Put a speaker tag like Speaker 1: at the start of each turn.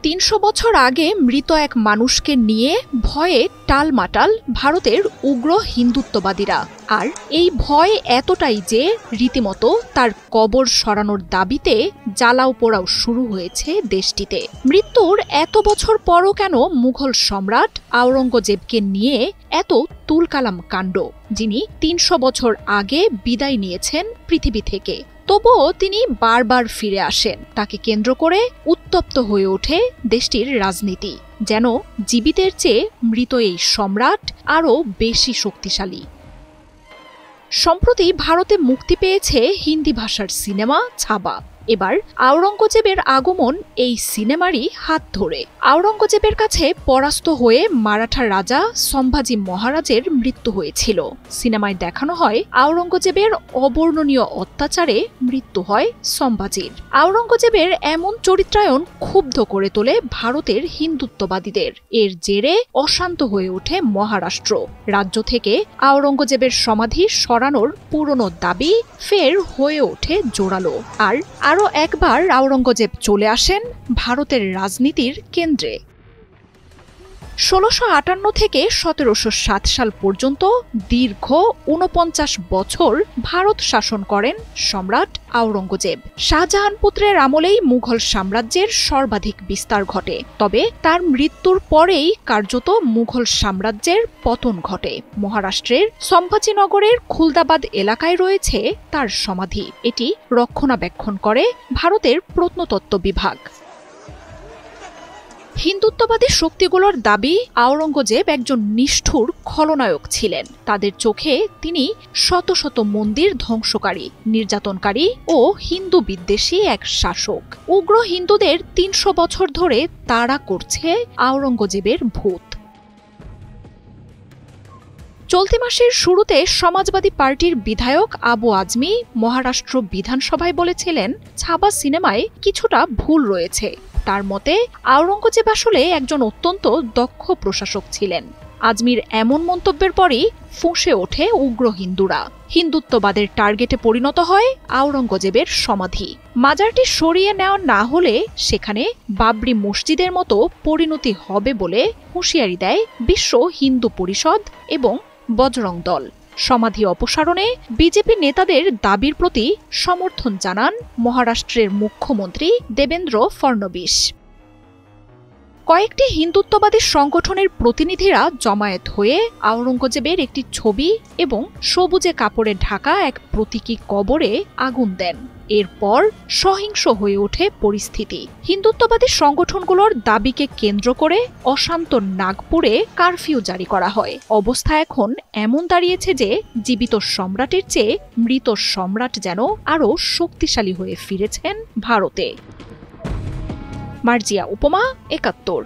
Speaker 1: ৩০০ বছর আগে মৃত এক মানুষকে নিয়ে ভয়ে টালমাটাল ভারতের উগ্র হিন্দুত্ববাদীরা। আর এই ভয় এতটাই যে রীতিমতো তার কবর সরানোর দাবিতে জ্বালাও পোড়াও শুরু হয়েছে দেশটিতে। মৃত্যুর এত বছর পরও কেন মুঘল সম্রাট আওরঙ্গজেবকে নিয়ে এত তুলকালাম কাণ্ড, যিনি ৩০০ বছর আগে বিদায় নিয়েছেন পৃথিবী থেকে? তবুও তিনি বারবার ফিরে আসেন। তাকে কেন্দ্র করে উত্তপ্ত হয়ে ওঠে দেশটির রাজনীতি, যেন জীবিতের চেয়ে মৃত এই সম্রাট আরও বেশি শক্তিশালী। সম্প্রতি ভারতে মুক্তি পেয়েছে হিন্দি ভাষার সিনেমা ছাবা। এবার আওরঙ্গজেবের আগমন এই সিনেমারই হাত ধরে। আওরঙ্গজেবের কাছে পরাস্ত হয়ে মারাঠা রাজা সম্ভাজি মহারাজের মৃত্যু হয়েছিল। সিনেমায় দেখানো হয় আওরঙ্গজেবের অবর্ণনীয় অত্যাচারে মৃত্যু হয় সম্ভাজির। আওরঙ্গজেবের এমন চরিত্রায়ন ক্ষুব্ধ করে তোলে ভারতের হিন্দুত্ববাদীদের। এর জেরে অশান্ত হয়ে ওঠে মহারাষ্ট্র। রাজ্য থেকে আওরঙ্গজেবের সমাধি সরানোর পুরনো দাবি ফের হয়ে ওঠে জোরালো। আর আরও একবার আওরঙ্গজেব চলে আসেন ভারতের রাজনীতির কেন্দ্রে। ১৬৫৮ থেকে ১৭০৭ সাল পর্যন্ত দীর্ঘ ৪৯ বছর ভারত শাসন করেন সম্রাট আওরঙ্গজেব। শাহজাহান পুত্রের আমলেই মুঘল সাম্রাজ্যের সর্বাধিক বিস্তার ঘটে। তবে তার মৃত্যুর পরেই কার্যত মুঘল সাম্রাজ্যের পতন ঘটে। মহারাষ্ট্রের সম্ভাজিনগরের খুলদাবাদ এলাকায় রয়েছে তার সমাধি। এটি রক্ষণাবেক্ষণ করে ভারতের প্রত্নতত্ত্ব বিভাগ। হিন্দুত্ববাদী শক্তিগুলোর দাবি আওরঙ্গজেব একজন নিষ্ঠুর খলনায়ক ছিলেন। তাদের চোখে তিনি শত শত মন্দির ধ্বংসকারী, নির্যাতনকারী ও হিন্দু বিদ্বেষী এক শাসক। উগ্র হিন্দুদের ৩০০ বছর ধরে তাড়া করছে আওরঙ্গজেবের ভূত। চলতি মাসের শুরুতে সমাজবাদী পার্টির বিধায়ক আবু আজমি মহারাষ্ট্র বিধানসভায় বলেছিলেন, ছাবা সিনেমায় কিছুটা ভুল রয়েছে। তার মতে আওরঙ্গজেব আসলে একজন অত্যন্ত দক্ষ প্রশাসক ছিলেন। আজমির এমন মন্তব্যের পরই ফুঁসে ওঠে উগ্র হিন্দুরা। হিন্দুত্ববাদের টার্গেটে পরিণত হয় আওরঙ্গজেবের সমাধি। মাজারটি সরিয়ে নেওয়া না হলে সেখানে বাবরি মসজিদের মতো পরিণতি হবে বলে হুঁশিয়ারি দেয় বিশ্ব হিন্দু পরিষদ এবং বজরং দল। সমাধি অপসারণে বিজেপি নেতাদের দাবির প্রতি সমর্থন জানান মহারাষ্ট্রের মুখ্যমন্ত্রী দেবেন্দ্র ফড়নবিস। কয়েকটি হিন্দুত্ববাদী সংগঠনের প্রতিনিধিরা জমায়েত হয়ে আওরঙ্গজেবের একটি ছবি এবং সবুজে কাপড়ে ঢাকা এক প্রতীকী কবরে আগুন দেন। এরপর সহিংস হয়ে ওঠে পরিস্থিতি। হিন্দুত্ববাদী সংগঠনগুলোর দাবিকে কেন্দ্র করে অশান্ত নাগপুরে কারফিউ জারি করা হয়। অবস্থা এখন এমন দাঁড়িয়েছে যে জীবিত সম্রাটের চেয়ে মৃত সম্রাট যেন আরও শক্তিশালী হয়ে ফিরেছেন ভারতে। মার্জিয়া উপমা, ৭১।